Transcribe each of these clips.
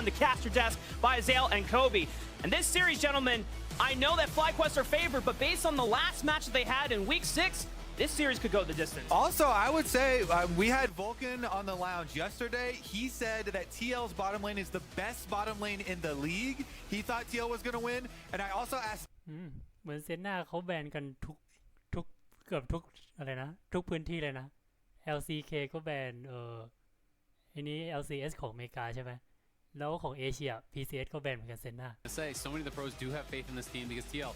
on the caster desk by Azael and Kobe. And this series, gentlemen, I know that FlyQuest are favored, but based on the last match that they had in Week 6, this series could go the distance. Also, I would say we had Vulcan on the lounge yesterday. He said that TL's bottom lane is the best bottom lane in the league. He thought TL was going to win. And I also asked... เหมือนเซนน่าเขาแบนกันทุกเกือบทุกอะไรนะทุกพื้นที่เลยนะ LCK ก็แบนอันนี้ LCS ของอเมริกาใช่ไหมแล้วของเอเชีย PCS ก็แบนเหมือนกันเซนน่า Say so many of the pros do have faith in this team because TL,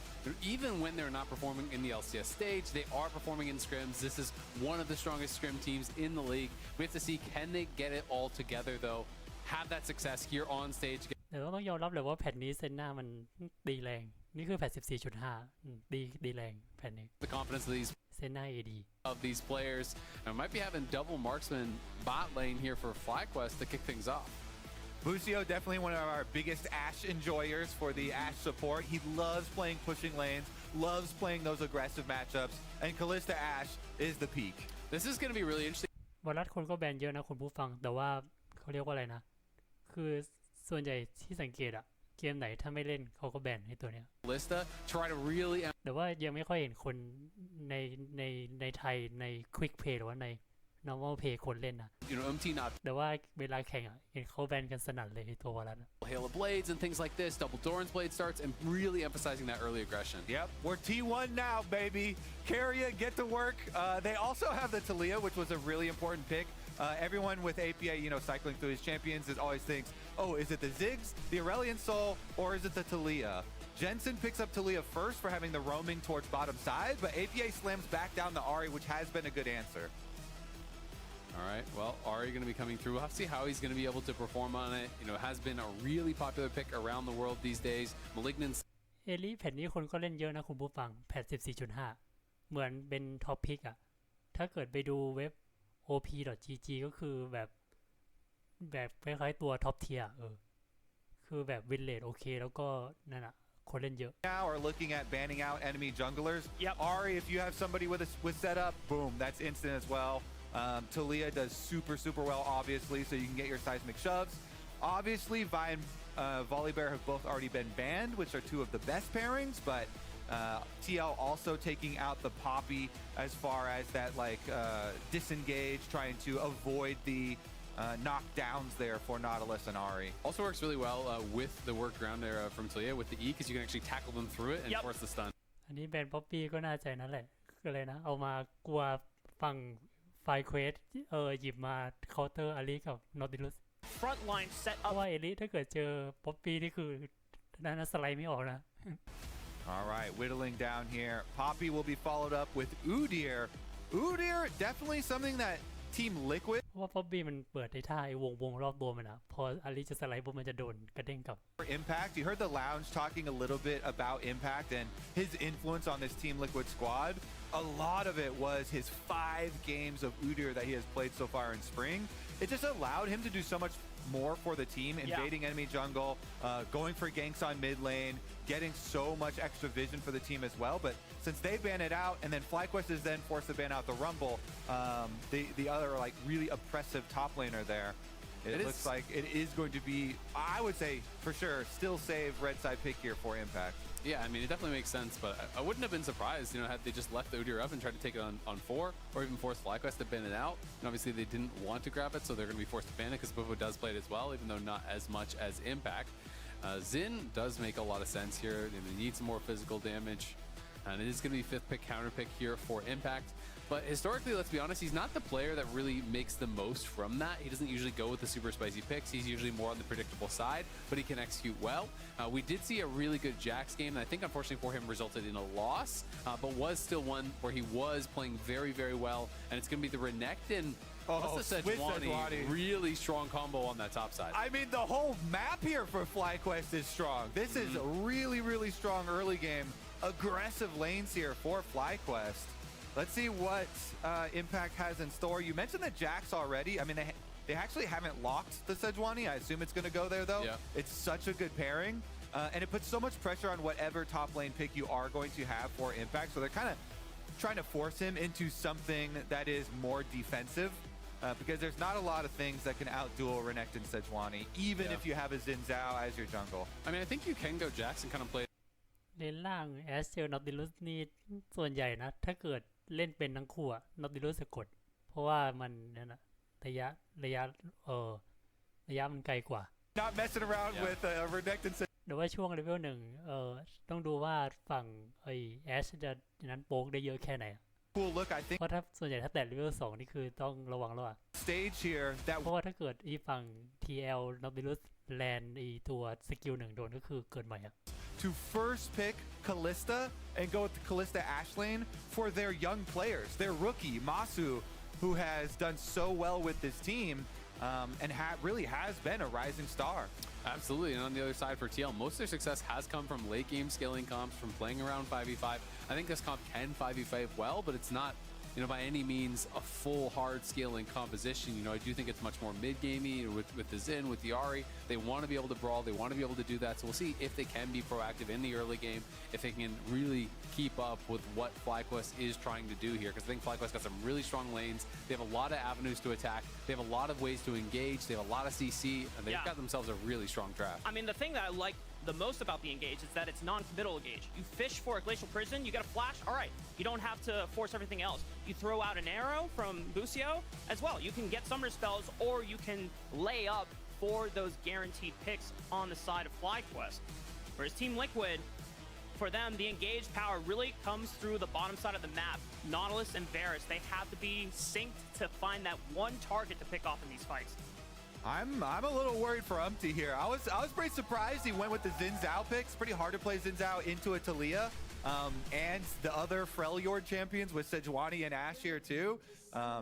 even when they're not performing in the LCS stage, they are performing in scrims. This is one of the strongest scrim teams in the league. We have to see, can they get it all together though, have that success here on stage. แต่ต้องยอมรับเลยว่าแผ่นนี้เซนน่ามันดีแรงนี่คือแผ่น 14.5 ดีแรงแผ่นนี้ The confidence of these เซนน่า AD of these players and might be having double marksman bot lane here for FlyQuest to kick things off. Bucio, definitely one of our biggest Ashe enjoyers for the Ashe support. He loves playing pushing lanes, loves playing those aggressive matchups, and Kalista Ashe is the peak. This is going to be really interesting. วอลลัสคนก็แบนเยอะนะคุณผู้ฟังแต่ว่าเขาเรียกว่าอะไรนะคือส่วนใหญ่ที่สังเกตอะเกมไหนถ้าไม่เล่นเขาก็แบนให้ตัวเนี้ย Kalista try to really แต่ว่ายังไม่ค่อยเห็นคนในไทยใน Quick Play หรือว่าใน Normal Play คนเล่นนะ MT not แต่ว่าเวลาแข่งอะเห็นเขาแบนกันสนั่นเลยตัววอลลัส Hail of Blades and things like this, double Doran's Blade starts and really emphasizing that early aggression. Yep, we're T1 now, baby. Carrier, get to work. They also have the Talia, which was a really important pick. Everyone with APA, cycling through his champions always thinks, oh, is it the Ziggs, the Aurelion Soul, or is it the Talia? Jensen picks up Talia first for having the roaming towards bottom side, but APA slams back down the Ahri, which has been a good answer. All right, well, Ahri going to be coming through. We'll have to see how he's going to be able to perform on it. It has been a really popular pick around the world these days. Malignance. เอลิแผ่นนี้คนก็เล่นเยอะนะคุณผู้ฟังแผ่น 14.5 เหมือนเป็นท็อปพิกอะถ้าเกิดไปดูเว็บ op.gg ก็คือแบบคล้ายๆตัวท็อปเทียร์คือแบบวินเลทโอเคแล้วก็นั่นอะคนเล่นเยอะ Now are looking at banning out enemy junglers. Yep. Ahri, if you have somebody with setup, boom, that's instant as well. Talia does super well, obviously, so you can get your seismic shoves. Obviously, Vi and Volibear have both already been banned, which are two of the best pairings, but TL also taking out the Poppy as far as that disengage, trying to avoid the knockdowns there for Nautilus and Ahri. Also works really well with the workaround there from Talia with the E because you can actually tackle them through it and force the stun. อันนี้แบนป๊อปปี้ก็น่าใจนั่นแหละคืออะไรนะเอามากลัวฝั่งไฟเควสหยิบมาเคาน์เตอร์อาริกับนอติลุส Front line set เพราะ up. ว่าเอลิถ้าเกิดเจอป๊อปปี้นี่คือนั่นสไลด์ไม่ออกนะ All right, whittling down here. Poppy will be followed up with Udyr. Udyr, definitely something that Team Liquid. เพราะว่าป๊อปปี้มันเปิดในท่าไอ้วงรอบตัวมันนะพออาริจะสไลด์ปุ๊บมันจะโดนกระเด้งกลับ Impact. You heard the lounge talking a little bit about Impact and his influence on this Team Liquid squad. A lot of it was his 5 games of Udyr that he has played so far in spring. It just allowed him to do so much more for the team, invading enemy jungle, going for ganks on mid lane, getting so much extra vision for the team as well. But since they ban it out, and then FlyQuest is then forced to ban out the Rumble, the other really oppressive top laner there, it looks like it is going to be, I would say for sure, still save red side pick here for Impact. Yeah, I mean, it definitely makes sense, but I wouldn't have been surprised, had they just left the Udyr up and tried to take it on 4, or even forced FlyQuest to ban it out. And obviously they didn't want to grab it, so they're going to be forced to ban it because Bovo does play it as well, even though not as much as Impact. Xin does make a lot of sense here. They need some more physical damage, and it is going to be 5th pick counter pick here for Impact. But historically, let's be honest, he's not the player that really makes the most from that. He doesn't usually go with the super spicy picks. He's usually more on the predictable side, but he can execute well. We did see a really good Jax game, and I think unfortunately for him resulted in a loss, but was still one where he was playing very well. And it's going to be the Renekton and plus the Sejuani, really strong combo on that top side. I mean, the whole map here for FlyQuest is strong. This is a really strong early game. Aggressive lanes here for FlyQuest. Let's see what Impact has in store. You mentioned the Jax already. I mean, they actually haven't locked the Sejuani. I assume it's going to go there, though. Yeah. It's such a good pairing. And it puts so much pressure on whatever top lane pick you are going to have for Impact. So they're kind of trying to force him into something that is more defensive. because there's not a lot of things that can outduel Renekton Sejuani, even if you have a Xin Zhao as your jungle. I mean, I think you can go Jackson kind of play เลนล่างแอสเจลนอติลุสนี่ส่วนใหญ่นะถ้าเกิดเล่นเป็นทั้งคู่อะนอติลุสจะกดเพราะว่ามันนั่นนะระยะมันไกลกว่า Not messing around with Renekton. หรือว่าช่วงเลเวลหนึ่งต้องดูว่าฝั่งแอชจะนั้นโป๊กได้เยอะแค่ไหน Cool look, I think. เพราะถ้าส่วนใหญ่ถ้าแต่เลเวล2นี่คือต้องระวังแล้วอะ Stage here that เพราะว่าถ้าเกิดฝั่ง TL นอติลุสแลนตัวสกิล1โดนก็คือเกิดใหม่อะ to first pick Kalista and go with the Kalista Ashe lane for their young players, their rookie Masu, who has done so well with this team and really has been a rising star. Absolutely, and on the other side for TL, most of their success has come from late game scaling comps, from playing around 5v5. I think this comp can 5v5 well, but it's not, by any means a full hard scaling composition. I do think it's much more mid-gamey with the Xin, with the Ahri. They want to be able to brawl, they want to be able to do that. So we'll see if they can be proactive in the early game, if they can really keep up with what FlyQuest is trying to do here. Because I think FlyQuest got some really strong lanes. They have a lot of avenues to attack. They have a lot of ways to engage. They have a lot of CC, and they've got themselves a really strong draft. I mean, the thing that I like the most about the engage is that it's non-committal engage. You fish for a glacial prison, you get a flash, all right. You don't have to force everything else. You throw out an arrow from Busio as well. You can get summoner spells, or you can lay up for those guaranteed picks on the side of FlyQuest. Whereas Team Liquid, for them, the engaged power really comes through the bottom side of the map. Nautilus and Varus, they have to be synced to find that one target to pick off in these fights. I'm a little worried for Umti here. I was pretty surprised he went with the Xin Zhao pick. It's pretty hard to play Xin Zhao into a Talia. And the other Freljord champions with Sejuani and Ashe here too.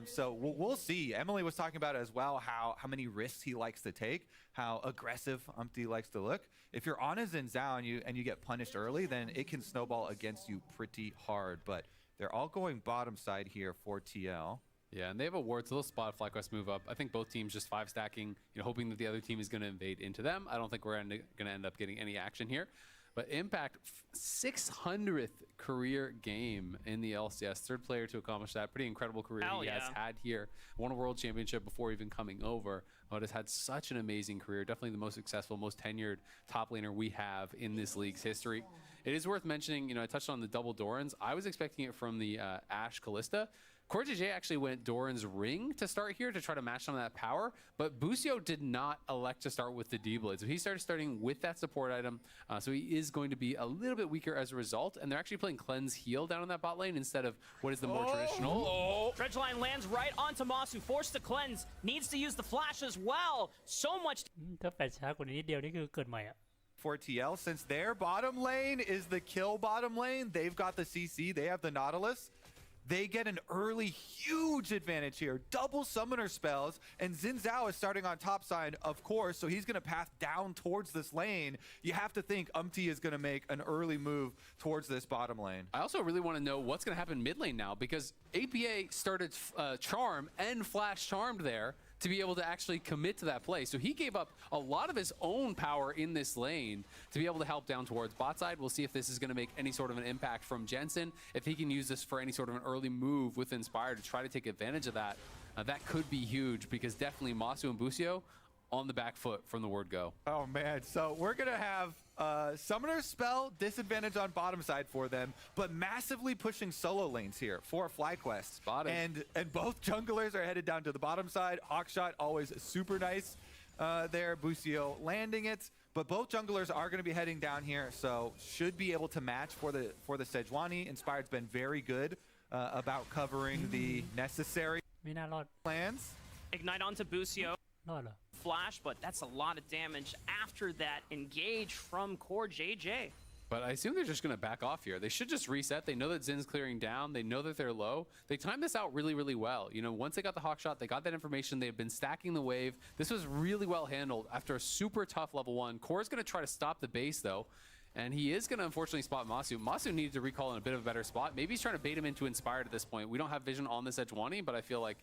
So we'll see. Emily was talking about it as well, how many risks he likes to take, how aggressive Umti likes to look. If you're on a Xin Zhao and you get punished early, then it can snowball against you pretty hard. But they're all going bottom side here for TL. Yeah, and they have a ward, so they'll spot FlyQuest move up. I think both teams just 5-stacking, hoping that the other team is going to invade into them. I don't think we're going to end up getting any action here. But Impact, 600th career game in the LCS. Third player to accomplish that. Pretty incredible career he has had here. Won a world championship before even coming over. But has had such an amazing career. Definitely the most successful, most tenured top laner we have in this league's history. It is worth mentioning, I touched on the double Dorans. I was expecting it from the Ashe Kalista. CoreJJ actually went Doran's Ring to start here to try to match some of that power, but Busio did not elect to start with the D-Blade. So he starting with that support item, so he is going to be a little bit weaker as a result, and they're actually playing Cleanse Heal down on that bot lane instead of what is the more traditional. Dredgeline lands right onto Masu, forced to cleanse, needs to use the flash as well. So much. ถ้าแฟลชช้ากว่านี้นิดเดียวนี่คือเกิดใหม่อะ For TL, since their bottom lane is the kill bottom lane, they've got the CC, they have the Nautilus. They get an early huge advantage here. Double summoner spells, and Xin Zhao is starting on top side, of course, so he's going to path down towards this lane. You have to think Umti is going to make an early move towards this bottom lane. I also really want to know what's going to happen mid lane now, because APA started Charm and Flash Charmed there to be able to actually commit to that play. So he gave up a lot of his own power in this lane to be able to help down towards bot side. We'll see if this is going to make any sort of an impact from Jensen, if he can use this for any sort of an early move with Inspire to try to take advantage of that. That could be huge, because definitely Masu and Busio on the back foot from the word go. Oh man, so we're gonna have Summoner Spell disadvantage on bottom side for them, but massively pushing solo lanes here for FlyQuest. Spotted. And both junglers are headed down to the bottom side. Hawkshot always super nice there. Busio landing it, but both junglers are going to be heading down here, so should be able to match for the Sejuani. Inspired's been very good about covering the necessary ไม่น่ารอด plans. Ignite onto Busio. รอดเหรอ Flash, but that's a lot of damage after that engage from CoreJJ. But I assume they're just going to back off here. They should just reset. They know that Zin's clearing down. They know that they're low. They timed this out really, really well. Once they got the Hawk shot, they got that information. They've been stacking the wave. This was really well handled after a super tough level 1. Core's going to try to stop the base, though. And he is going to unfortunately spot Masu. Masu needed to recall in a bit of a better spot. Maybe he's trying to bait him into Inspired at this point. We don't have vision on this Sejuani, but I feel like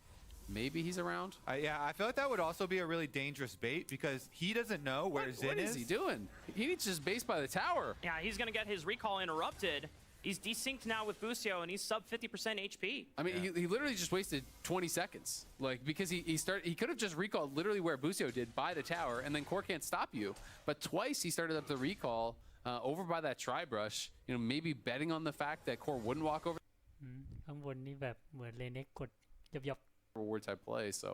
maybe he's around. Yeah, I feel like that would also be a really dangerous bait, because he doesn't know where Xin is. What is he doing? He needs to just base by the tower. Yeah, he's going to get his recall interrupted. He's desynced now with Busio, and he's sub 50% HP. I mean, he literally just wasted 20 seconds, like because he could have just recalled literally where Busio did by the tower, and then Core can't stop you. But twice he started up the recall over by that tri-brush. You know, maybe betting on the fact that Core wouldn't walk over. ข้างบนนี่แบบเหมือนเลเน็กกดยับ Reward type play, so.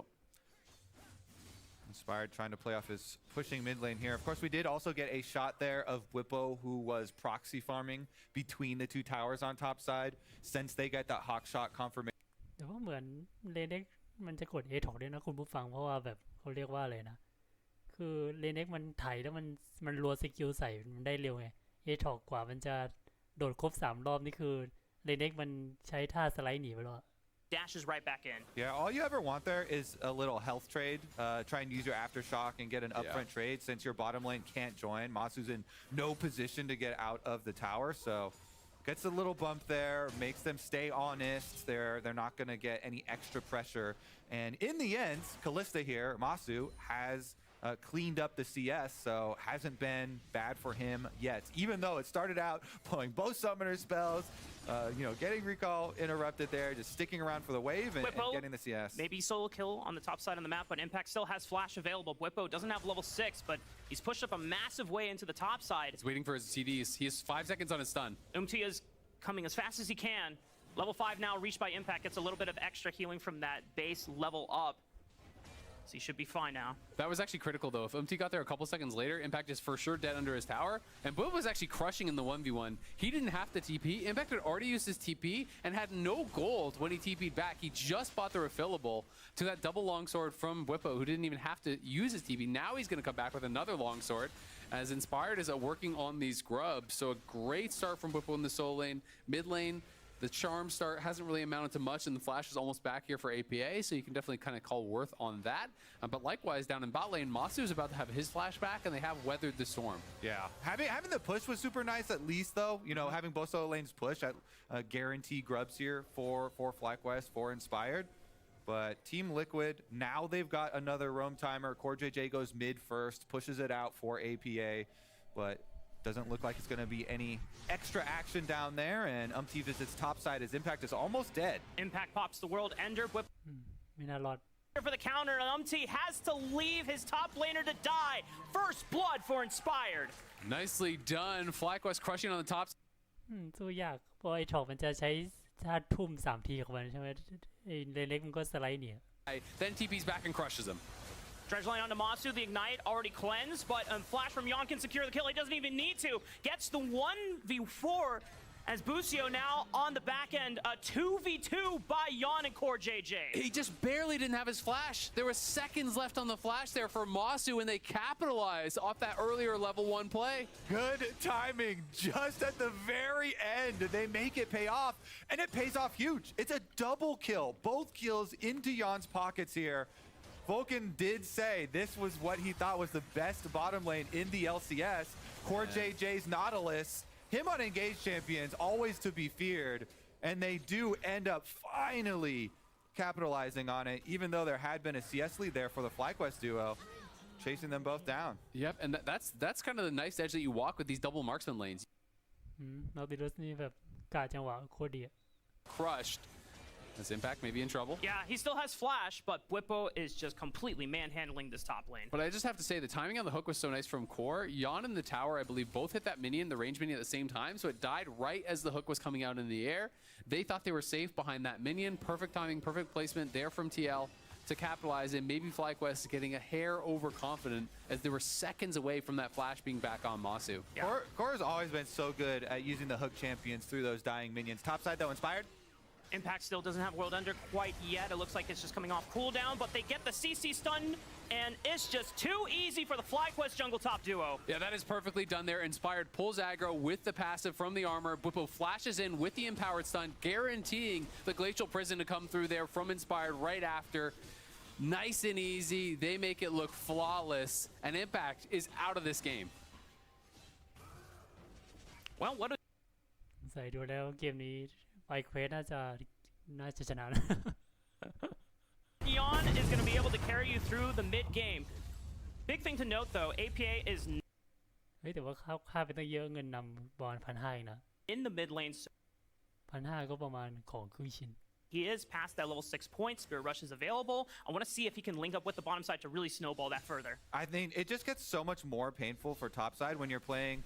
Inspired trying to play off his pushing mid lane here. Of course, we did also get a shot there of Whippo, who was proxy farming between the two towers on top side since they got that hawk shot confirmation. แต่ว่าเหมือนเลเน็กมันจะกด A ถอกด้วยนะคุณผู้ฟังเพราะว่าแบบเขาเรียกว่าอะไรนะคือเลเน็กมันไถแล้วมันรัวสกิลใส่มันได้เร็วไง A ถอกกว่ามันจะโดดครบ3รอบนี่คือเลเน็กมันใช้ท่าสไลด์หนีไปแล้ว Dashes right back in. Yeah, all you ever want there is a little health trade. Try and use your aftershock and get an upfront trade since your bottom lane can't join. Masu's in no position to get out of the tower, so gets a little bump there, makes them stay honest. They're not going to get any extra pressure. And in the end, Kalista here, Masu, has cleaned up the CS, so hasn't been bad for him yet. Even though it started out pulling both summoner spells, you know, getting recall interrupted there, just sticking around for the wave and getting the CS. Maybe solo kill on the top side of the map, but Impact still has flash available. Whippo doesn't have level 6, but he's pushed up a massive way into the top side. He's waiting for his CDs. He has 5 seconds on his stun. Umtia's coming as fast as he can. Level 5 now reached by Impact, gets a little bit of extra healing from that base level up. So he should be fine now. That was actually critical, though. If Umti got there a couple seconds later, Impact is for sure dead under his tower. And Boom was actually crushing in the 1v1. He didn't have to TP. Impact had already used his TP and had no gold when he TP'd back. He just bought the refillable to that double longsword from Whippo, who didn't even have to use his TP. Now he's going to come back with another longsword, as Inspired is working on these grubs. So a great start from Whippo in the solo lane. Mid lane, the charm start hasn't really amounted to much, and the flash is almost back here for APA, so you can definitely kind of call worth on that. But likewise, down in bot lane, Masu is about to have his flash back, and they have weathered the storm. Yeah, having the push was super nice at least, though. You know, having both solo lanes push at guarantee grubs here for FlyQuest, for Inspired. But Team Liquid, now they've got another roam timer. Core JJ goes mid first, pushes it out for APA, but doesn't look like it's going to be any extra action down there, and Umti visits topside as Impact is almost dead. Impact pops the World Ender. Whip ไม่น่ารอด for the counter, and Umti has to leave his top laner to die. First blood for Inspired. Nicely done. FlyQuest crushing on the top. สู้ยากเพราะไอ้ถอกมันจะใช้ท่าทุ่ม3ทีของมันใช่ไหมไอ้เลเน็กมันก็สไลด์หนี Then TP's back and crushes him. Dredge line onto Masu, the Ignite already cleansed, but Flash from Yon can secure the kill. He doesn't even need to. Gets the 1v4 as Busio now on the back end. A 2v2 by Yon and Core JJ. He just barely didn't have his flash. There were seconds left on the flash there for Masu, and they capitalized off that earlier level 1 play. Good timing just at the very end. They make it pay off, and it pays off huge. It's a double kill. Both kills into Yon's pockets here. Vulcan did say this was what he thought was the best bottom lane in the LCS. Core JJ's Nautilus, him on Engaged Champions, always to be feared. And they do end up finally capitalizing on it, even though there had been a CS lead there for the FlyQuest duo, chasing them both down. Yep, and that's kind of the nice edge that you walk with these double marksman lanes. นาติลุสนี่แบบกะจังหวะโคตรดี Crushed. This Impact may be in trouble. Yeah, he still has Flash, but Whippo is just completely manhandling this top lane. But I just have to say, the timing on the hook was so nice from Core. Yon and the tower, I believe, both hit that minion, the range minion, at the same time, so it died right as the hook was coming out in the air. They thought they were safe behind that minion. Perfect timing, perfect placement there from TL to capitalize, and maybe FlyQuest getting a hair overconfident as they were seconds away from that flash being back on Masu. Yeah. Core has always been so good at using the hook champions through those dying minions. Topside, though, Inspired. Impact still doesn't have World Ender quite yet. It looks like it's just coming off cooldown, but they get the CC stun, and it's just too easy for the FlyQuest jungle top duo. Yeah, that is perfectly done there. Inspired pulls aggro with the passive from the armor. Whippo flashes in with the empowered stun, guaranteeing the Glacial Prison to come through there from Inspired right after. Nice and easy. They make it look flawless, and Impact is out of this game. Well, what a ใส่ดูแล้วเกมนี้ไฟเควสน่าจะชนะ Yon is going to be able to carry you through the mid game. Big thing to note though, APA is เฮ้ยแต่ว่าค่าไปตั้งเยอะเงินนำบอล1,500เองนะ in the mid lane 1,500 ก็ประมาณของครึ่งชิ้น He is past that level 6 point. Spirit Rush is available. I want to see if he can link up with the bottom side to really snowball that further. I think it just gets so much more painful for topside when you're playing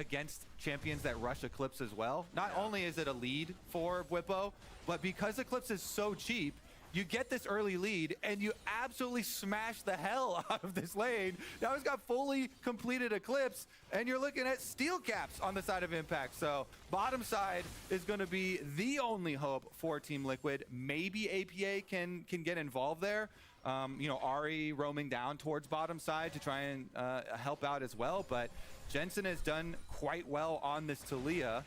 against champions that rush Eclipse as well. Not only is it a lead for Whippo, but because Eclipse is so cheap, you get this early lead and you absolutely smash the hell out of this lane. Now he's got fully completed Eclipse and you're looking at steel caps on the side of Impact. So bottom side is going to be the only hope for Team Liquid. Maybe APA can get involved there. You know, Ari roaming down towards bottom side to try and help out as well. But Jensen has done quite well on this Talia,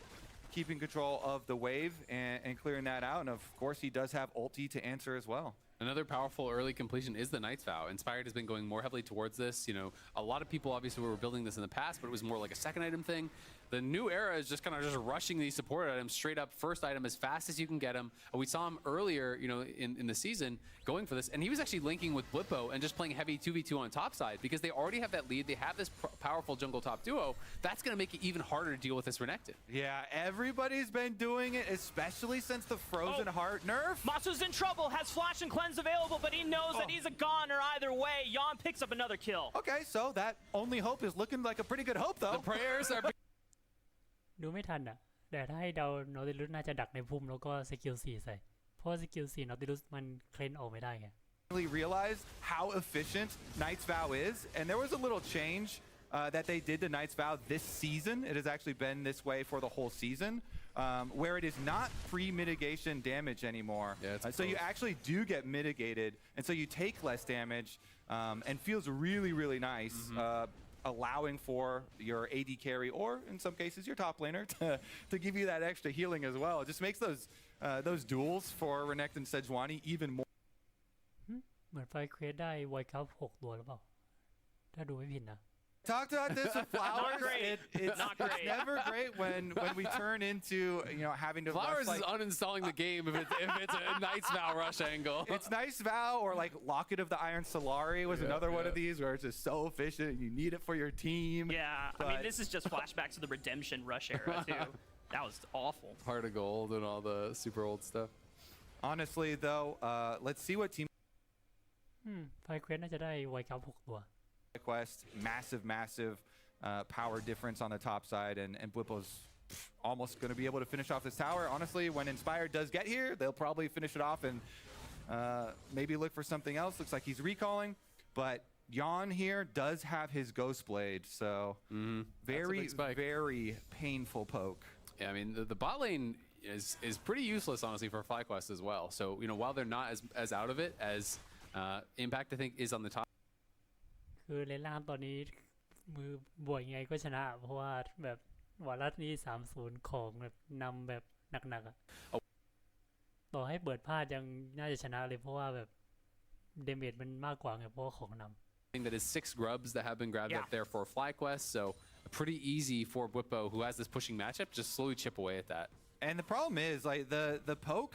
keeping control of the wave and clearing that out. And of course, he does have ulti to answer as well. Another powerful early completion is the Knight's Vow. Inspired has been going more heavily towards this. You know, a lot of people obviously were building this in the past, but it was more like a second item thing. The new era is just kind of just rushing these support items straight up first item as fast as you can get them. We saw him earlier, you know, in the season going for this, and he was actually linking with Blippo and just playing heavy 2v2 on top side because they already have that lead. They have this powerful jungle top duo. That's going to make it even harder to deal with this Renekton. Yeah, everybody's been doing it, especially since the Frozen Heart nerf. Masu's in trouble, has Flash and Cleanse available, but he knows that he's a goner either way. Yon picks up another kill. Okay, so that only hope is looking like a pretty good hope, though. The prayers are ดูไม่ทันอ่ะแต่ถ้าให้เดานอติลุสน่าจะดักในพุ่มแล้วก็สกิล4ใส่เพราะสกิล4นอติลุสมันเคลนออกไม่ได้ไง Realized how efficient Knight's Vow is, and there was a little change that they did to Knight's Vow this season. It has actually been this way for the whole season, where it is not pre-mitigation damage anymore. Yeah, so you actually do get mitigated, and so you take less damage, and feels really, really nice. Allowing for your AD carry, or in some cases your top laner, to give you that extra healing as well. It just makes those duels for Renekton and Sejuani even more. เหมือนไฟเควสได้ไวคัพ6 ตัวหรือเปล่าถ้าดูไม่ผิดนะ Talked about this with Flowers. Not great. It's Not great. It's never great when we turn into, you know, having to Flowers rush, is uninstalling the game if it's a Knight's Vow rush angle. It's Knight's Vow or like Locket of the Iron Solari was another one of these where it's just so efficient and you need it for your team. Yeah, I mean, this is just flashbacks to the Redemption Rush era, too. That was awful. Heart of Gold and all the super old stuff. Honestly, though, let's see what Team ไฟเควสน่าจะได้ไวคัพ6 ตัว Quest, massive power difference on the top side, and Blippo's almost going to be able to finish off this tower. Honestly, when Inspired does get here, they'll probably finish it off and maybe look for something else. Looks like he's recalling, but Yon here does have his Ghost Blade, so very painful poke. Yeah, I mean the bot lane is pretty useless honestly for FlyQuest as well. So you know while they're not as out of it as Impact I think is on the top. คือเลนล่างตอนนี้มือบวกยังไงก็ชนะเพราะว่าแบบวารัสนี่ 3-0 ของแบบนำแบบหนักๆอ่ะต่อให้เปิดพลาดยังน่าจะชนะเลยเพราะว่าแบบเดเมจมันมากกว่าไงเพราะว่าของนำ That is 6 grubs that have been grabbed up there for FlyQuest, so pretty easy for Whippo, who has this pushing matchup, just slowly chip away at that. And the problem is like the poke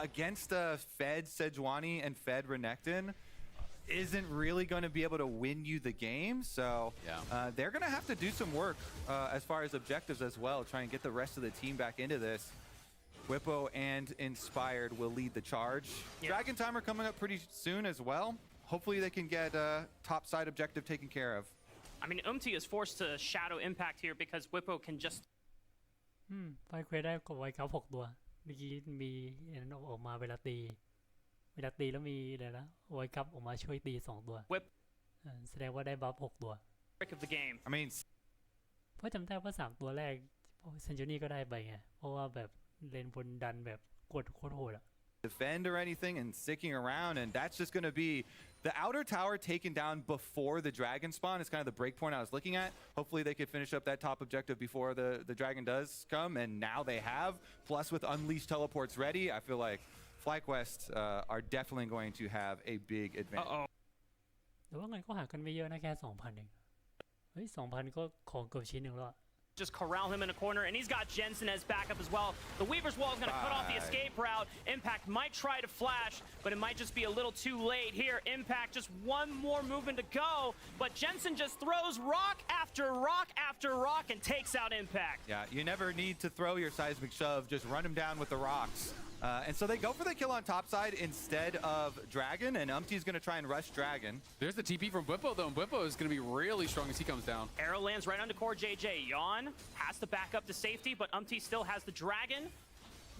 against Fed Sejuani and Fed Renekton isn't really going to be able to win you the game, so they're going to have to do some work as far as objectives as well, try and get the rest of the team back into this. Whippo and Inspired will lead the charge. Dragon Timer coming up pretty soon as well. Hopefully they can get top side objective taken care of. I mean, Umti is forced to shadow impact here because Whippo can just ไฟเควสได้กับไวคัพ6 ตัวเมื่อกี้มีออกมาเวลาตีแล้วมีอะไรนะไวคัพออกมาช่วยตี2 ตัว whip แสดงว่าได้บัฟ6 ตัว trick of the game. I mean, เพราะจำได้ว่า3 ตัวแรกเซนจูนี่ก็ได้ไปไงเพราะว่าแบบเลนบนดันแบบกดโคตรโหดอะ defend or anything and sticking around, and that's just going to be the outer tower taken down before the dragon spawn is kind of the break point I was looking at. Hopefully they could finish up that top objective before the dragon does come, and now they have, plus with unleashed teleports ready, I feel like FlyQuest are definitely going to have a big advantage. แต่ว่าไงก็หากันไม่เยอะนะแค่ 2,000 เองเฮ้ย 2,000 ก็ของเกือบชิ้นหนึ่งแล้ว just corral him in a corner, and he's got Jensen as backup as well. The Weaver's Wall is going to cut off the escape route. Impact might try to flash, but it might just be a little too late here. Impact just one more movement to go, but Jensen just throws rock after rock after rock and takes out Impact. Yeah, you never need to throw your seismic shove, just run him down with the rocks. And so they go for the kill on top side instead of Dragon, and Umpty's going to try and rush Dragon. There's the TP from Bwipo, though, and Bwipo is going to be really strong as he comes down. Arrow lands right onto core JJ. Yawn has to back up to safety, but Umpty still has the Dragon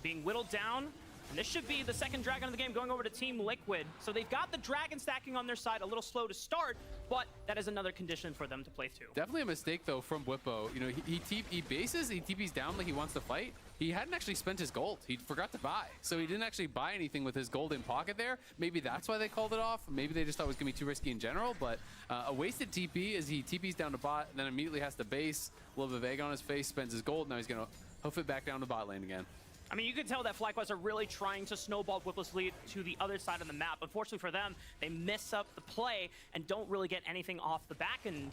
being whittled down. And this should be the second Dragon of the game going over to Team Liquid. So they've got the Dragon stacking on their side, a little slow to start, but that is another condition for them to play through. Definitely a mistake, though, from Bwipo. You know, he bases, he TPs down like he wants to fight. He hadn't actually spent his gold. He forgot to buy. So he didn't actually buy anything with his gold in pocket there. Maybe that's why they called it off. Maybe they just thought it was going to be too risky in general. But a wasted TP as he TPs down to bot, and then immediately has to base. A little bit of egg on his face, spends his gold. Now he's going to hoof it back down to bot lane again. I mean, you can tell that FlyQuest are really trying to snowball Bwipo's lead to the other side of the map. Unfortunately for them, they mess up the play and don't really get anything off the back end.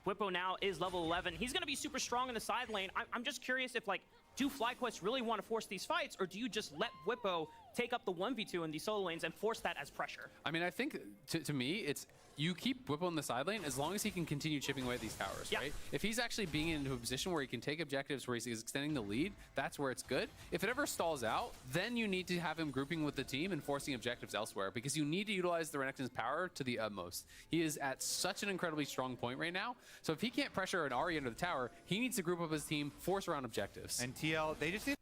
Bwipo now is level 11. He's going to be super strong in the side lane. I'm just curious if, like, do FlyQuest really want to force these fights, or do you just let Bwipo take up the 1v2 in these solo lanes and force that as pressure? I mean, I think, to me, it's you keep Bwipo in the side lane as long as he can continue chipping away at these towers, right? If he's actually being into a position where he can take objectives, where he's extending the lead, that's where it's good. If it ever stalls out, then you need to have him grouping with the team and forcing objectives elsewhere, because you need to utilize the Renekton's power to the utmost. He is at such an incredibly strong point right now. So if he can't pressure an Ahri under the tower, he needs to group up his team, force around objectives. And TL, they just need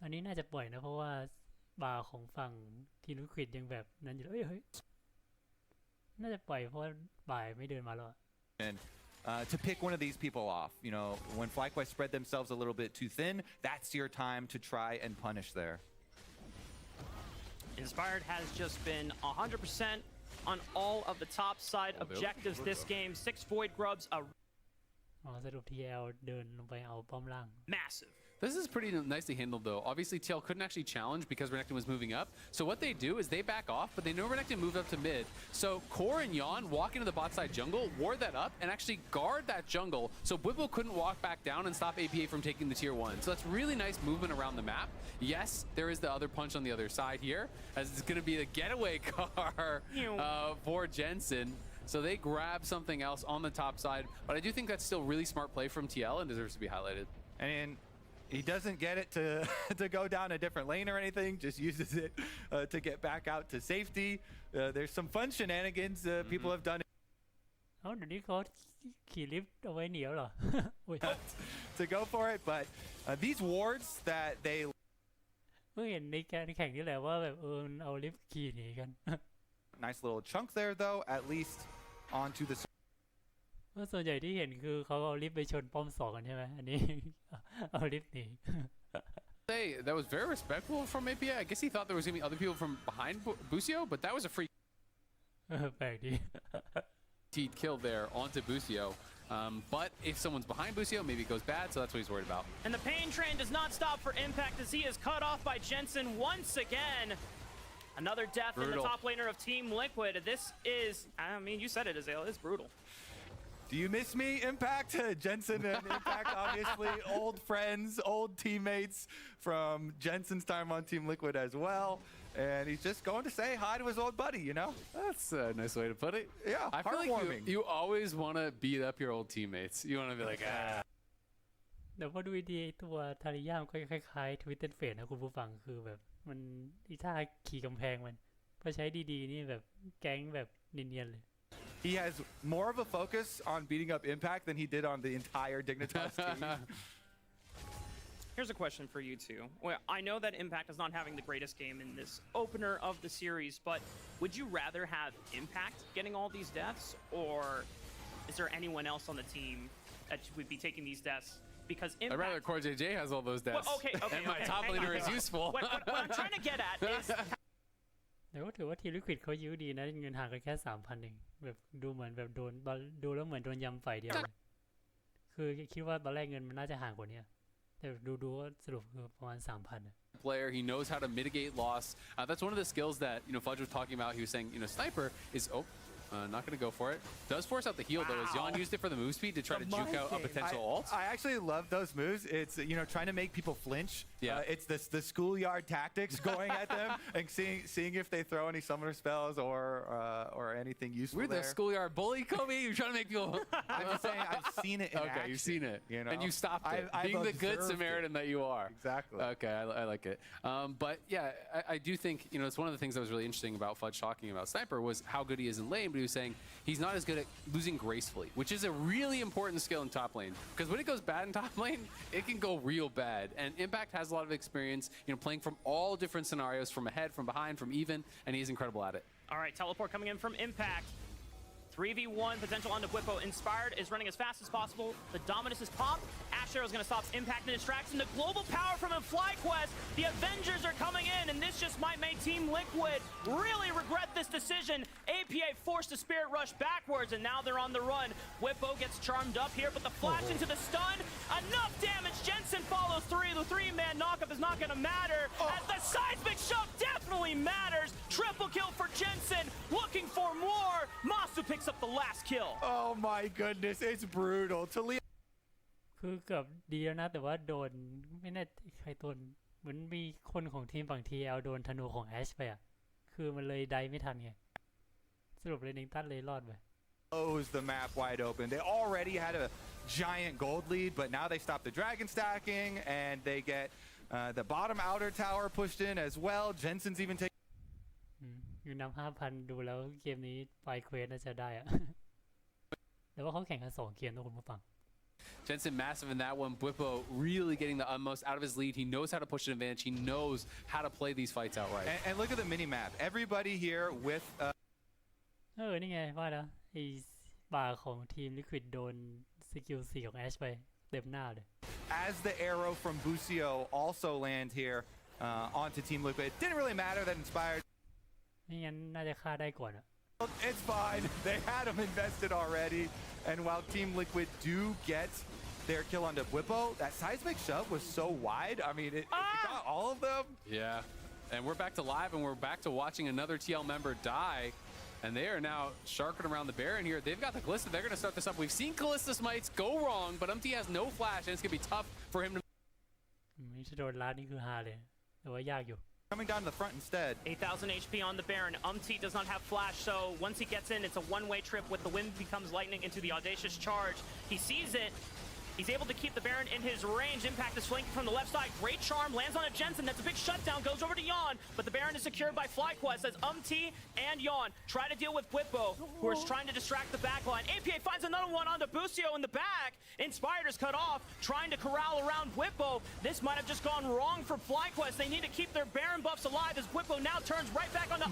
อันนี้น่าจะปล่อยนะเพราะว่าบาร์ของฝั่งทีมลิควิดยังแบบนั้นอยู่เลยเฮ้ยน่าจะปล่อยเพราะว่าบ่ายไม่เดินมาแล้ว to pick one of these people off. You know, when FlyQuest spread themselves a little bit too thin, that's your time to try and punish there. Inspired has just been 100% on all of the top side objectives this game. 6 Void Grubs, a อ๋อสรุป TL เดินลงไปเอาป้อมล่าง massive. This is pretty nicely handled, though. Obviously, TL couldn't actually challenge because Renekton was moving up. So what they do is they back off, but they know Renekton moved up to mid. So Core and Yawn walk into the bot side jungle, ward that up, and actually guard that jungle. So Bwipo couldn't walk back down and stop APA from taking the tier 1. So that's really nice movement around the map. Yes, there is the other punch on the other side here, as it's going to be the getaway car for Jensen. So they grab something else on the top side. But I do think that's still really smart play from TL and deserves to be highlighted. And he doesn't get it to go down a different lane or anything, just uses it to get back out to safety. There's some fun shenanigans people have done เอ้าเดี๋ยวนี้เขาขี่ลิฟต์เอาไว้เหนียวเหรอ อุ๊ย to go for it, but these wards that they เพิ่งเห็นในการแข่งนี่แหละว่าแบบมันเอาลิฟต์ขี่หนีกัน nice little chunk there though, at least onto the เพราะส่วนใหญ่ที่เห็นคือเขาเอาลิฟต์ไปชนป้อม2กันใช่ไหมอันนี้ เอาลิฟต์หนี Hey, that was very respectful from APA. I guess he thought there was going to be other people from behind Busio, but that was a free แปลกดี kill there onto Busio. But if someone's behind Busio, maybe it goes bad, so that's what he's worried about. And the pain train does not stop for Impact as he is cut off by Jensen once again. Another death in the top laner of Team Liquid. This is, I mean, you said it, Azale, it's brutal. Do you miss me, Impact? Jensen and Impact, obviously, old friends, old teammates from Jensen's time on Team Liquid as well. And he's just going to say hi to his old buddy, you know? That's a nice way to put it. Yeah, I feel heartwarming. like you always want to beat up your old teammates. You want to be like, ah. แต่พอดูดีๆตัวทาริยามก็คล้ายๆทวิตเตอร์เฟสนะคุณผู้ฟังคือแบบมันอีท่าขี่กำแพงมันพอใช้ดีๆนี่แบบแก๊งแบบเนียนๆเลย He has more of a focus on beating up Impact than he did on the entire Dignitas team. Here's a question for you two. Well, I know that Impact is not having the greatest game in this opener of the series, but would you rather have Impact getting all these deaths, or is there anyone else on the team that would be taking these deaths? Because Impact... I'd rather Core JJ has all those deaths. Well, okay, and my top laner is useful. What I'm trying to get at is... แต่ก็ถือว่าทีมลิควิดเขายื้อดีนะเงินห่างกันแค่ 3,000 เองแบบดูเหมือนแบบโดนดูแล้วเหมือนโดนยำฝ่ายเดียวเลยคือคิดว่าตอนแรกเงินมันน่าจะห่างกว่านี้แต่ดูว่าสรุปคือประมาณ 3,000 player. He knows how to mitigate loss. That's one of the skills that, Fudge was talking about. He was saying, Sniper is Not going to go for it. Does force out the heal, though, as Yon used it for the move speed to try to juke out a potential ult. I actually love those moves. It's, trying to make people flinch. Yeah. It's the schoolyard tactics going at them and seeing if they throw any summoner spells or anything useful We're there. the schoolyard bully, Kobe. You're trying to make people... I'm just saying I've seen it in okay, action, you've seen it. And you stopped it. I've being the good observed Samaritan that you are. Exactly. Okay, I like it. But yeah, I do think, it's one of the things that was really interesting about Fudge talking about Sniper was how good he is in lane, but he was saying he's not as good at losing gracefully, which is a really important skill in top lane. Because when it goes bad in top lane, it can go real bad. And Impact has a lot of experience, playing from all different scenarios, from ahead, from behind, from even, and he's incredible at it. All right, teleport coming in from Impact. 3v1 potential onto Bwipo. Inspired is running as fast as possible. The Dominus is popped. Ash Arrow is going to stop Impact and distraction. The global power from a FlyQuest. The Avengers are coming in, and this just might make Team Liquid really regret this decision. APA forced a Spirit Rush backwards, and now they're on the run. Bwipo gets charmed up here, but the flash into the stun. Enough damage. Jensen follows through. The three-man knockup is not going to matter, as the seismic shove definitely matters. Triple kill for Jensen. Looking for more. Masu picks up the last kill. Oh my goodness, it's brutal. Talia คือเกือบดีแล้วนะแต่ว่าโดนไม่แน่ใครโดนเหมือนมีคนของทีมฝั่ง TL โดนธนูของแอชไปอ่ะคือมันเลยไดไม่ทันไงสรุปเลยนิงตันเลยรอดไป blows the map wide open. They already had a giant gold lead, but now they stop the dragon stacking and they get the bottom outer tower pushed in as well. Jensen's even taking อยู่นำ 5,000 ดูแล้วเกมนี้ไฟเควสน่าจะได้อะ แต่ว่าเขาแข่งกัน2เกมนะคุณผู้ฟัง Jensen massive in that one. Bwipo really getting the utmost out of his lead. He knows how to push an advantage. He knows how to play these fights outright. and look at the mini map. Everybody here with นี่ไงว่าแล้วไอ้บ่าของทีมลิควิดโดนสกิล4ของแอชไปเต็มหน้าเลย as the arrow from Busio also land here onto Team Liquid. It didn't really matter that Inspired. ไม่งั้นน่าจะฆ่าได้ก่อนอะ It's fine. They had him invested already. And while Team Liquid do get their kill onto Bwipo, that seismic shove was so wide. I mean, it got all of them. Yeah. And we're back to live, and we're back to watching another TL member die. And they are now sharking around the Baron here. They've got the Callista. They're going to start this up. We've seen Callista Smites go wrong, but MT has no flash, and it's going to be tough for him to... ไม่ใช่โดนลาดนี่คือฮาเลยแต่ว่ายากอยู่ Coming down to the front instead. 8,000 HP on the Baron. does not have flash, so once he gets in, it's a one-way trip with the wind becomes lightning into the audacious charge. He sees it. He's able to keep the Baron in his range. Impact is flanking from the left side. Great charm, lands on a Jensen. That's a big shutdown, goes over to Yon, but the Baron is secured by FlyQuest as and Yon try to deal with Bwipo, who is trying to distract the backline. APA finds another one onto Busio in the back. Inspired is cut off, trying to corral around Bwipo. This might have just gone wrong for FlyQuest. They need to keep their Baron buffs alive as Bwipo now turns right back onto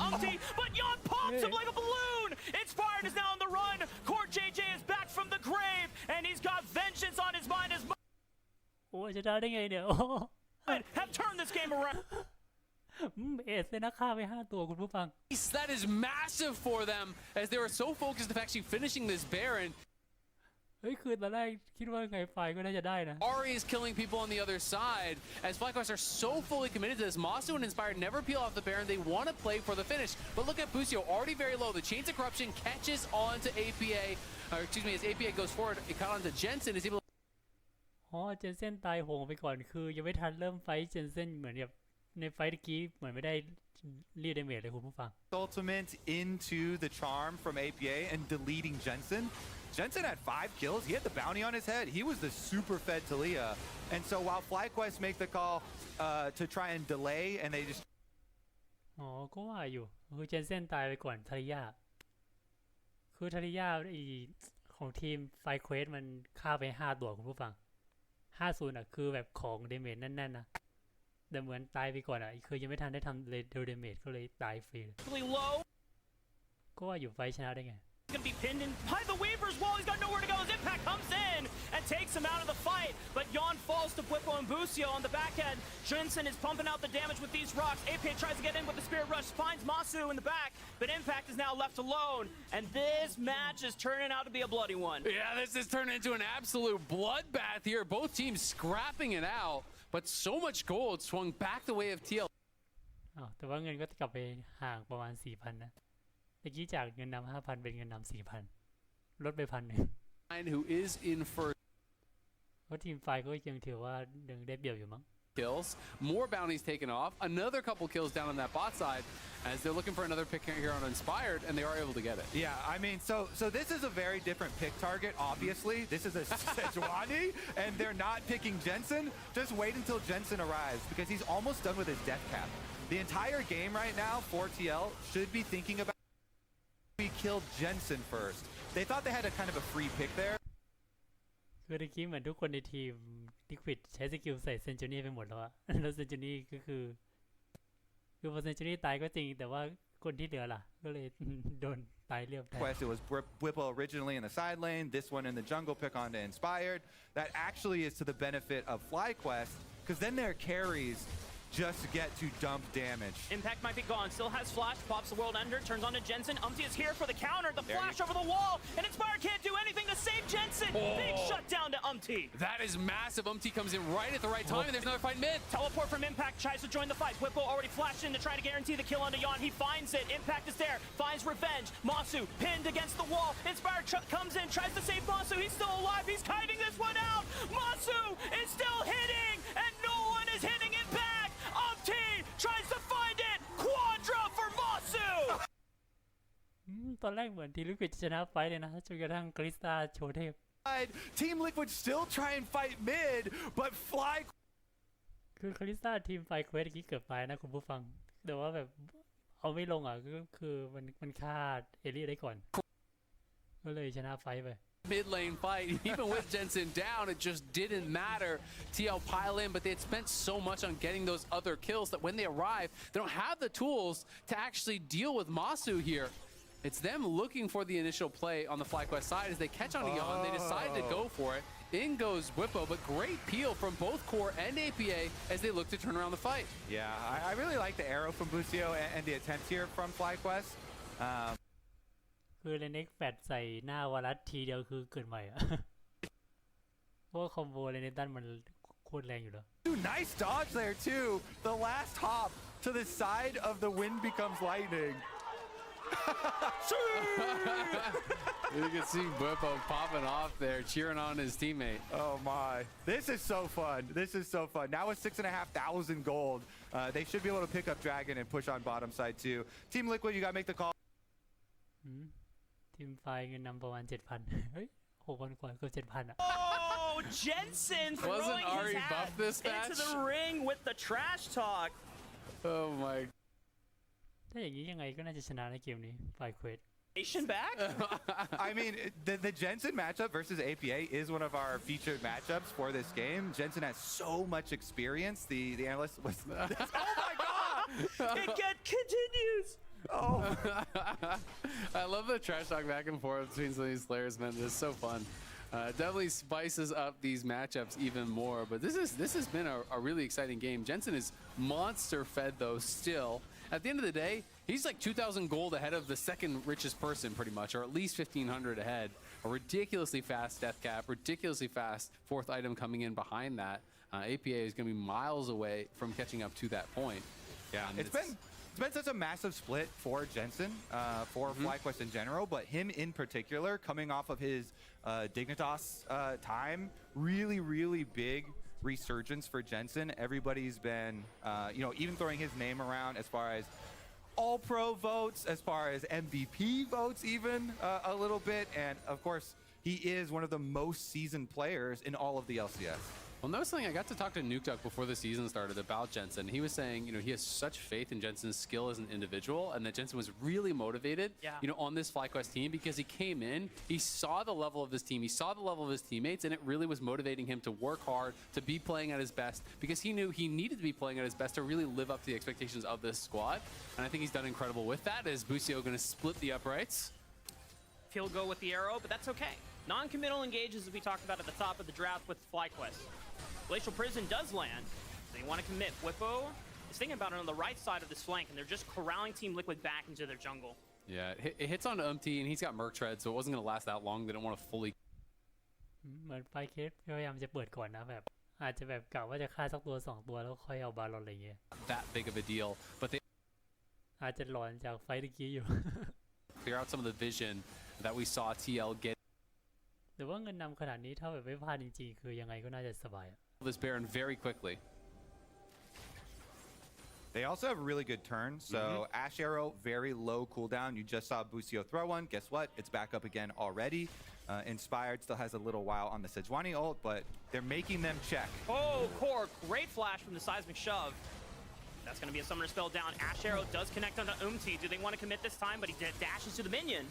but Yon pops him like a balloon. Inspired is now on the run. Court JJ is back from the grave, and he's got vengeance on his mind as โอ้จะได้ได้ไงเนี่ย have turned this game around. เอสเลยนะฆ่าไป5ตัวคุณผู้ฟัง That is massive for them, as they were so focused on actually finishing this Baron. เฮ้ยคือตอนแรกคิดว่าไงไฟก็น่าจะได้นะ Ari is killing people on the other side, as FlyQuest are so fully committed to this. Masu and Inspired never peel off the Baron. They want to play for the finish. But look at Busio, already very low. The Chains of Corruption catches on to APA, or excuse me, as APA goes forward, it caught on to Jensen, is able to... อ๋อเจนเซ่นตายโหงไปก่อนคือยังไม่ทันเริ่มไฟเจนเซ่นเหมือนแบบในไฟตะกี้เหมือนไม่ได้รีดเดเมจเลยคุณผู้ฟัง Ultimate into the charm from APA and deleting Jensen. Jensen had 5 kills. He had the bounty on his head. He was the super fed Talia. And so while FlyQuest make the call to try and delay, and they just อ๋อก็ว่าอยู่คือเจนเซ่นตายไปก่อนทาริยาคือทาริยาของทีมไฟเควสมันฆ่าไป5ตัวคุณผู้ฟัง50อ่ะคือแบบของเดเมจแน่นๆนะแต่เหมือนตายไปก่อนอ่ะคือยังไม่ทันได้ทำเดเมจก็เลยตายฟรีก็ว่าอยู่ไฟชนะได้ไง Gonna be pinned in by the Weaver's wall. He's got nowhere to go. His Impact comes in and takes him out of the fight. But Yon falls to Bwipo and Busio on the back end. Jensen is pumping out the damage with these rocks. APA tries to get in with the Spirit Rush, finds Masu in the back, but Impact is now left alone. And this match is turning out to be a bloody one. Yeah, this is turning into an absolute bloodbath here. Both teams scrapping it out, but so much gold swung back the way of TL. แต่ว่าเงินก็กลับไปห่างประมาณ 4,000 นะแต่ ะกี้จากเงินนำ 5,000 เป็นเงินนำ 4,000 ลดไป 1,000 who is in first เพราะทีมไฟก็ยังถือว่ายังได้เปรียบอยู่มั้ง kills, more bounties taken off, another couple kills down on that bot side as they're looking for another pick here on Inspired, and they are able to get it. Yeah, I mean, so this is a very different pick target, obviously. This is a Sejuani, and they're not picking Jensen. Just wait until Jensen arrives, because he's almost done with his death cap. The entire game right now, 4TL should be thinking about we killed Jensen first. They thought they had a kind of a free pick there. คือตะกี้เหมือนทุกคนในทีมลิควิดใช้สกิลใส่เซนจูนี่ไปหมดแล้วอะ แล้วเซนจูนี่ก็คือพอเซนจูนี่ตายก็จริงแต่ว่าคนที่เหลือล่ะก็เลย โดนตายเรียบแทน It was Whippo originally in the side lane, this one in the jungle pick onto Inspired. That actually is to the benefit of FlyQuest, because then their carries just get to dump damage. Impact might be gone. Still has flash. Pops the world under. Turns on to Jensen. is here for the counter. The flash over the wall. And Inspired can't do anything to save Jensen. Big shutdown to That is massive. comes in right at the right time, and there's another fight mid. Teleport from Impact. Tries to join the fight. Whippo already flashed in to try to guarantee the kill onto Yon. He finds it. Impact is there. Finds revenge. Masu pinned against the wall. Inspired comes in. Tries to save Masu. He's still alive. He's kiting this one out. Masu is still hitting. And no one is hitting Impact. Tries to find it. Quadra for Masu. ตอนแรกเหมือนทีมลิควิดจะชนะไฟท์เลยนะจนกระทั่งคริสตาโชว์เทพ Team Liquid still try and fight mid, but Fly คือคริสตาทีมไฟเควสเมื่อกี้เกือบตายนะคุณผู้ฟังแต่ว่าแบบเอาไม่ลงอ่ะก็คือมันฆ่าเอลิได้ก่อนก็เลยชนะไฟท์ไป Mid lane fight, even with Jensen down, it just didn't matter. TL pile in, but they had spent so much on getting those other kills that when they arrive, they don't have the tools to actually deal with Masu here. It's them looking for the initial play on the FlyQuest side as they catch on to Yon. They decide to go for it. In goes Whippo, but great peel from both Core and APA as they look to turn around the fight. Yeah, I really like the arrow from Busio and the attempt here from FlyQuest. คือเลนเน็กแฟดใส่หน้าวารัสทีเดียวคือเกิดใหม่อะ เพราะว่าคอมโบเลนเนตันมันโคตรแรงอยู่แล้ว Nice dodge there too. The last hop to the side of the wind becomes lightning. You can see Whippo popping off there, cheering on his teammate. Oh my. This is so fun. This is so fun. Now with 6,500 gold, they should be able to pick up Dragon and push on bottom side too. Team Liquid, you got to make the call. ทีมไฟเงินนำประมาณ 7,000 เฮ้ย 6,000 กว่าเกือบ 7,000 อ่ะ Oh, Jensen throwing his hat into the ring with the trash talk. Oh my. ถ้าอย่างนี้ยังไงก็น่าจะชนะในเกมนี้ไฟเควส Back? I mean, the Jensen matchup versus APA is one of our featured matchups for this game. Jensen has so much experience. The analyst was. Oh my god! It continues. Oh. I love the trash talk back and forth between some of these players, man. It's so fun. Definitely spices up these matchups even more. But this has been a really exciting game. Jensen is monster fed though still. At the end of the day, he's like 2,000 gold ahead of the second richest person pretty much, or at least 1,500 ahead. A ridiculously fast death cap, ridiculously fast fourth item coming in behind that. APA is going to be miles away from catching up to that point. Yeah, it's been such a massive split for Jensen, for FlyQuest in general, but him in particular, coming off of his Dignitas time, really big resurgence for Jensen. Everybody's been, even throwing his name around as far as all-pro votes, as far as MVP votes even a little bit, and of course, he is one of the most seasoned players in all of the LCS. Well, that was something I got to talk to Nukeduck before the season started about Jensen. He was saying, he has such faith in Jensen's skill as an individual, and that Jensen was really motivated, on this FlyQuest team because he came in, he saw the level of his team, he saw the level of his teammates, and it really was motivating him to work hard, to be playing at his best, because he knew he needed to be playing at his best to really live up to the expectations of this squad. And I think he's done incredible with that. Is Busio going to split the uprights? He'll go with the arrow, but that's okay. Non-committal engages, as we talked about at the top of the draft with FlyQuest. Glacial Prison does land. They want to commit. Whippo is thinking about it on the right side of this flank, and they're just corralling Team Liquid back into their jungle. Yeah, it hits onto and he's got Merc Tread, so it wasn't going to last that long. They don't want to fully... เหมือนไฟเคสพยายามจะเปิดก่อนนะแบบอาจจะแบบกะว่าจะฆ่าสักตัว2ตัวแล้วค่อยเอาบาลอนอะไรเงี้ย that big of a deal, but they อาจจะหลอนจากไฟตะกี้อยู่ clear out some of the vision that we saw TL get แต่ว่าเงินนำขนาดนี้ถ้าแบบไม่พลาดจริงๆคือยังไงก็น่าจะสบายอะ this Baron very quickly. They also have a really good turn. So Ash Arrow, very low cooldown. You just saw Busio throw one. Guess what? It's back up again already. Inspired still has a little while on the Sejuani ult, but they're making them check. Oh, Core, great flash from the seismic shove. That's going to be a summoner spell down. Ash Arrow does connect onto Umti. Do they want to commit this time? But he dashes to the minion.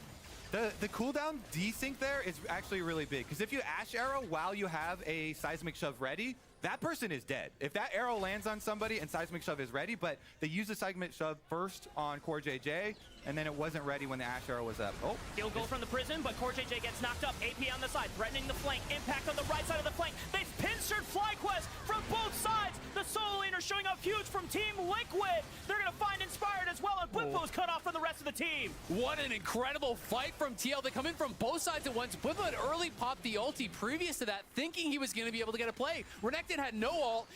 The cooldown desync there is actually really big, because if you Ash Arrow while you have a seismic shove ready, that person is dead. If that arrow lands on somebody and seismic shove is ready, but they use the seismic shove first on Core JJ, and then it wasn't ready when the Ash Arrow was up. Oh, He'll go from the prison, but Core JJ gets knocked up. AP on the side, threatening the flank. Impact on the right side of the flank. They've pincered FlyQuest from both sides. The solo laner showing up huge from Team Liquid. They're going to find Inspired as well, and Bwipo's cut off from the rest of the team. What an incredible fight from TL. They come in from both sides at once. Bwipo had early popped the ulti previous to that, thinking he was going to be able to get a play. Renekton had no ult.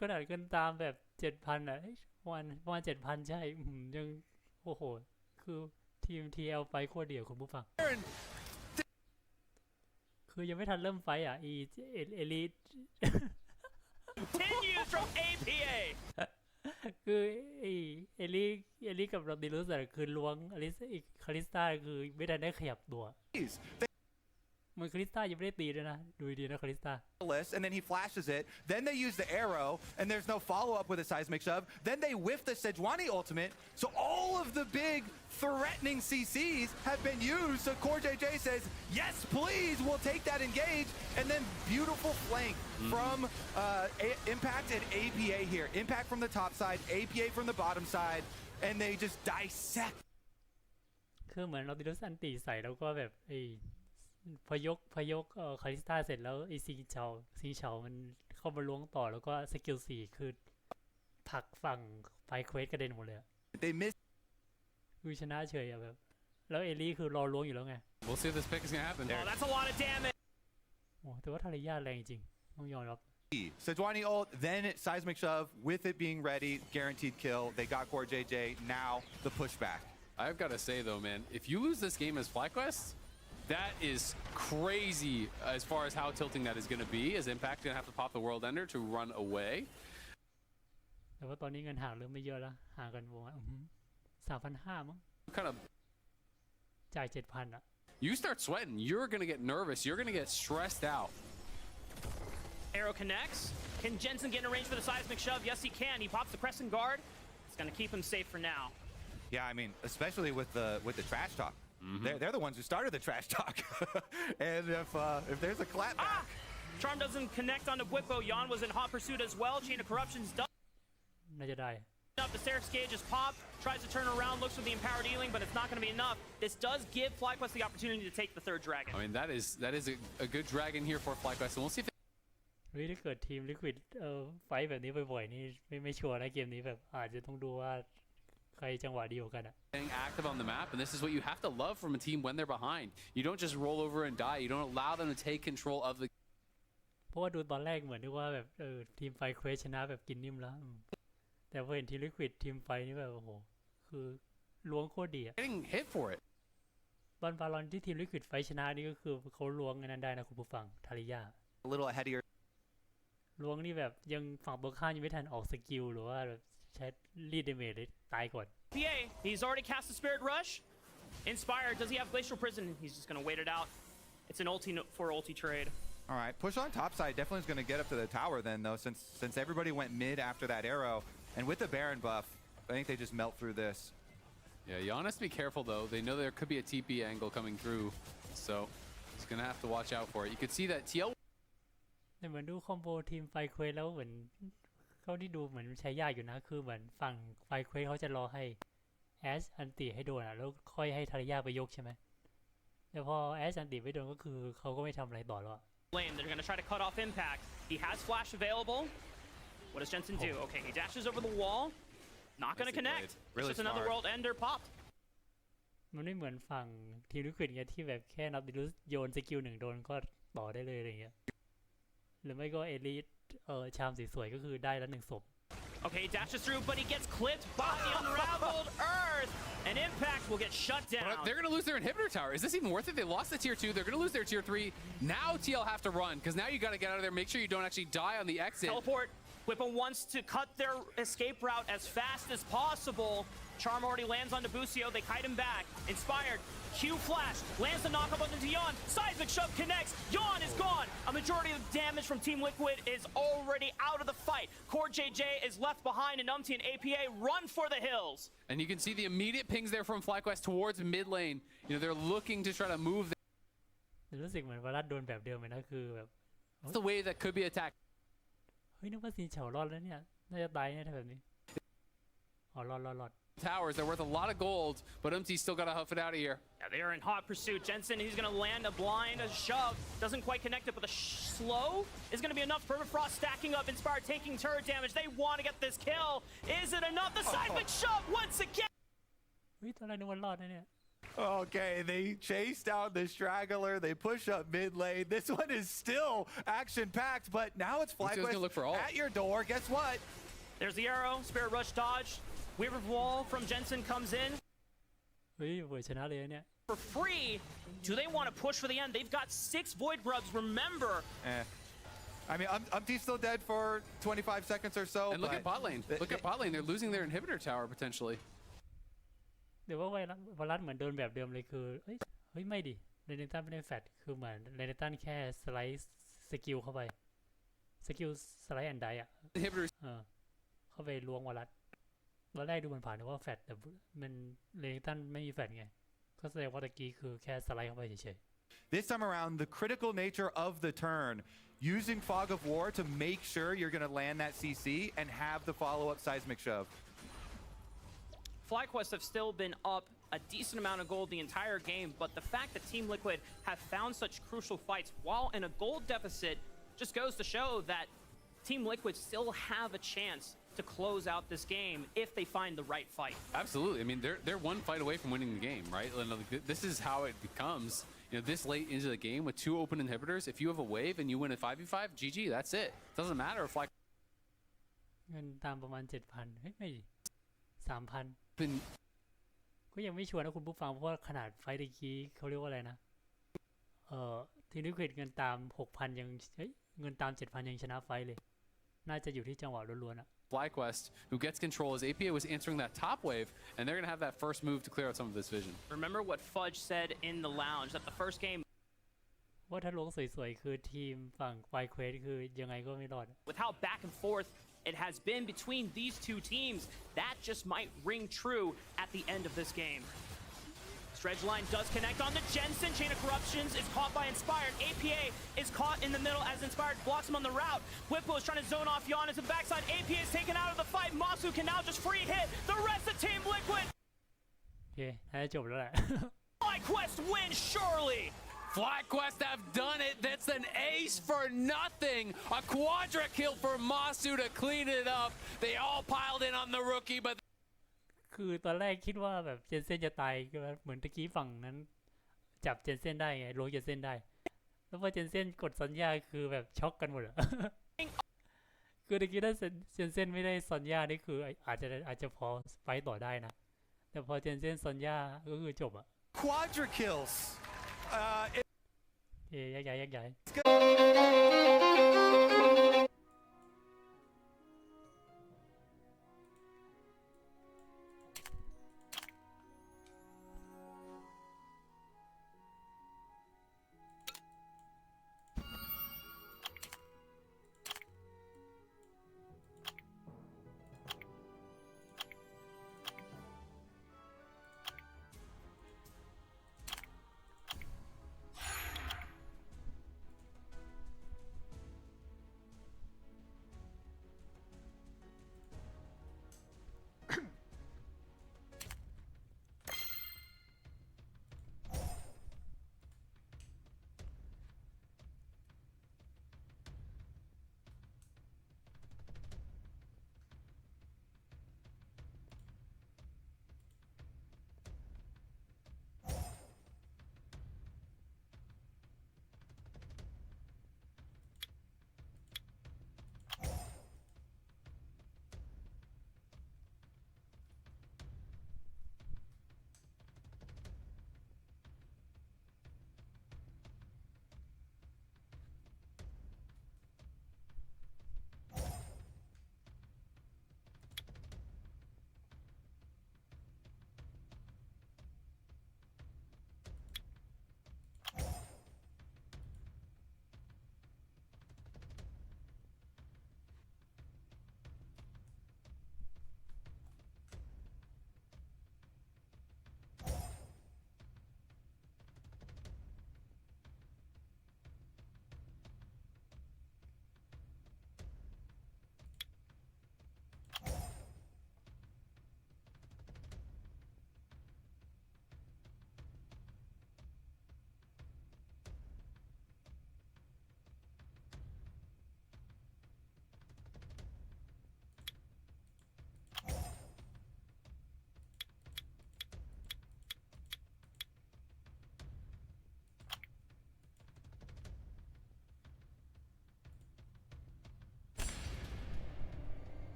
ขนาดกันตามแบบ 7,000 อ่ะประมาณ 7,000 ใช่ยังโอ้โหคือทีม TL ไฟโคตรเดี่ยวคุณผู้ฟังคือยังไม่ทันเริ่มไฟอ่ะเอลิ Continues from APA. คือเอลิกับโรดิลุสคือล้วงคาริสตาคือไม่ทันได้ขยับตัว มันคาริสตายังไม่ได้ตีด้วยนะดูดีนะคาริสตา and then he flashes it. Then they use the arrow, and there's no follow-up with a seismic shove. Then they whiff the Sejuani ultimate. So all of the big threatening CCs have been used. So Core JJ says, yes, please, we'll take that engage. And then beautiful flank from Impact and APA here. Impact from the top side, APA from the bottom side, and they just dissect. คือเหมือนเราติดสันติใส่แล้วก็แบบพยกคาริสตาเสร็จแล้วซิงเฉามันเข้ามาล้วงต่อแล้วก็สกิล4คือผลักฝั่งไฟเควสกระเด็นหมดเลย They miss. คือชนะเฉยอะแบบแล้วเอลี่คือรอล้วงอยู่แล้วไง We'll see if this pick is going to happen. Oh, that's a lot of damage. โอ้แต่ว่าทารยาแรงจริงต้องยอมรับ Sejuani ult, then seismic shove with it being ready, guaranteed kill. They got Core JJ. Now the pushback. I've got to say though, man, if you lose this game as FlyQuest, that is crazy as far as how tilting that is going to be. As Impact going to have to pop the World Ender to run away. แต่ว่าตอนนี้เงินห่างเริ่มไม่เยอะแล้วห่างกันประมาณ3,500 มั้ง Kind of จ่าย 7,000 อ่ะ you start sweating, you're going to get nervous, you're going to get stressed out. Arrow connects. Can Jensen get in a range for the seismic shove? Yes, he can. He pops the crescent guard. It's going to keep him safe for now. Yeah, I mean, especially with the trash talk. They're the ones who started the trash talk. And if there's a clapback. Charm doesn't connect onto Bwipo. Yan was in hot pursuit as well. Chain of Corruptions does. น่าจะได้ The Seraph Gauge is popped. Tries to turn around. Looks for the empowered healing, but it's not going to be enough. This does give FlyQuest the opportunity to take the third dragon. I mean, that is a good dragon here for FlyQuest, and we'll see if เฮ้ยถ้าเกิดทีมลิควิดไฟแบบนี้บ่อยๆนี่ไม่ชัวร์นะเกมนี้แบบอาจจะต้องดูว่าใครจังหวะดีกว่ากันอะ staying active on the map, and this is what you have to love from a team when they're behind. You don't just roll over and die. You don't allow them to take control of the เพราะว่าดูตอนแรกเหมือนที่ว่าแบบทีมไฟเควสชนะแบบกินนิ่มแล้วแต่พอเห็นทีมลิควิดทีมไฟนี่แบบโอ้โหคือล้วงโคตรดีอะ getting hit for it. บอลบาลอนที่ทีมลิควิดไฟชนะนี่ก็คือเขาล้วงอันนั้นได้นะคุณผู้ฟังทาริยา A little ahead of your. ล้วงนี่แบบยังฝั่งตรงข้ามยังไม่ทันออกสกิลหรือว่าแบบใช้รีดเดเมจเลยตายก่อน PA, he's already cast the Spirit Rush. Inspired, does he have Glacial Prison? He's just going to wait it out. It's an ulti trade. All right, push on top side definitely is going to get up to the tower then, though, since everybody went mid after that arrow. And with the Baron buff, I think they just melt through this. Yeah, Gian has to be careful though. They know there could be a TP angle coming through, so he's going to have to watch out for it. You could see that TL แต่เหมือนดูคอมโบทีมไฟเควสแล้วเหมือนเขาที่ดูเหมือนใช้ยากอยู่นะคือเหมือนฝั่งไฟเควสเขาจะรอให้แอชอันติให้โดนอ่ะแล้วค่อยให้ทารยาไปยกใช่ไหมแต่พอแอชอันติไม่โดนก็คือเขาก็ไม่ทำอะไรต่อแล้ว Lane, they're going to try to cut off Impact. He has Flash available. What does Jensen do? Okay, he dashes over the wall. Not going to connect. Really It's just another smart. World Ender popped. มันไม่เหมือนฝั่งทีมลิควิดไงที่แบบแค่นับดิลุสโยนสกิล1โดนก็ต่อได้เลยอะไรเงี้ยหรือไม่ก็เอลิทชามสวยๆก็คือได้แล้ว1ศพ Okay, he dashes through, but he gets clipped by the unraveled Earth, and Impact will get shut down. But they're going to lose their inhibitor tower. Is this even worth it? They lost the tier 2. They're going to lose their tier 3. Now TL have to run, because now you got to get out of there. Make sure you don't actually die on the exit. Teleport. Whippo wants to cut their escape route as fast as possible. Charm already lands on Busio. They kite him back. Inspired. Q flash. Lands the knockup onto Yon. Seismic shove connects. Yon is gone. A majority of the damage from Team Liquid is already out of the fight. Core JJ is left behind, and Umti and APA run for the hills. And you can see the immediate pings there from FlyQuest towards mid lane. You know, they're looking to try to move. รู้สึกเหมือนวารัสโดนแบบเดิมเลยนะคือแบบ That's the way that could be attacked. เฮ้ยนึกว่าซีเฉารอดแล้วเนี่ยน่าจะตายเนี่ยถ้าแบบนี้อ๋อรอด Towers, they're worth a lot of gold, but MT's still got to huff it out of here. Yeah, they are in hot pursuit. Jensen, he's going to land a blind, a shove. Doesn't quite connect it, but the slow is going to be enough. Permafrost stacking up. Inspired taking turret damage. They want to get this kill. Is it enough? The seismic shove once again. เฮ้ยตอนแรกนึกว่ารอดนะเนี่ย Okay, they chase down the straggler. They push up mid lane. This one is still action-packed, but now it's FlyQuest at your door. Guess what? There's the arrow. Spirit Rush dodge. Weaver Wall from Jensen comes in. เฮ้ยเวอร์ชนะเลยเนี่ย For free. Do they want to push for the end? They've got 6 Void Grubs, remember. I mean, Umti's still dead for 25 seconds or so. And look at bot lane. Look at bot lane. They're losing their inhibitor tower potentially. เดี๋ยวว่าวารัสเหมือนโดนแบบเดิมเลยคือเฮ้ยไม่ดิเรเนตันไม่ได้แฟดคือเหมือนเรเนตันแค่สไลด์สกิลเข้าไปสกิลสไลด์แอนด์ไดอะ Inhibitors. เข้าไปล้วงวารัสตอนแรกดูมันผ่านนึกว่าแฟดแต่มันเรเนตันไม่มีแฟดไงก็แสดงว่าตะกี้คือแค่สไลด์เข้าไปเฉย This time around, the critical nature of the turn, using Fog of War to make sure you're going to land that CC and have the follow-up seismic shove. FlyQuest have still been up a decent amount of gold the entire game, but the fact that Team Liquid have found such crucial fights while in a gold deficit just goes to show that Team Liquid still have a chance to close out this game if they find the right fight. Absolutely. I mean, they're one fight away from winning the game, right? This is how it becomes. You know, this late into the game with 2 open inhibitors, if you have a wave and you win a 5v5, GG, that's it. Doesn't matter if like ๆเงินตามประมาณ 7,000 เฮ้ยไม่ดิ 3,000 been ก็ยังไม่ชัวร์นะคุณผู้ฟังเพราะว่าขนาดไฟตะกี้เขาเรียกว่าอะไรนะทีมลิควิดเงินตาม 6,000 ยังเงินตาม 7,000 ยังชนะไฟเลยน่าจะอยู่ที่จังหวะล้วนๆอะ FlyQuest, who gets control as APA was answering that top wave, and they're going to have that first move to clear out some of this vision. Remember what Fudge said in the lounge that the first game ว่าถ้าลงสวยๆคือทีมฝั่งไฟเควสคือยังไงก็ไม่รอด with how back and forth it has been between these 2 teams, that just might ring true at the end of this game. Stretch line does connect on the Jensen. Chain of Corruptions is caught by Inspired. APA is caught in the middle as Inspired blocks him on the route. Whippo is trying to zone off Yon as a backside. APA is taken out of the fight. Masu can now just free hit the rest of Team Liquid. โอเคน่าจะจบแล้วแหละ FlyQuest wins surely. FlyQuest have done it. That's an ace for nothing. A quadra kill for Masu to clean it up. They all piled in on the rookie, but คือตอนแรกคิดว่าแบบเจนเซ่นจะตายเหมือนตะกี้ฝั่งนั้นจับเจนเซ่นได้ไงลงเจนเซ่นได้แล้วพอเจนเซ่นกดสัญญาคือแบบช็อกกันหมดอะ คือตะกี้ถ้าเจนเซ่นไม่ได้สัญญานี่คืออาจจะพอไฟต่อได้นะแต่พอเจนเซ่นสัญญาก็คือจบอะ Quadra kills. แยกย้าย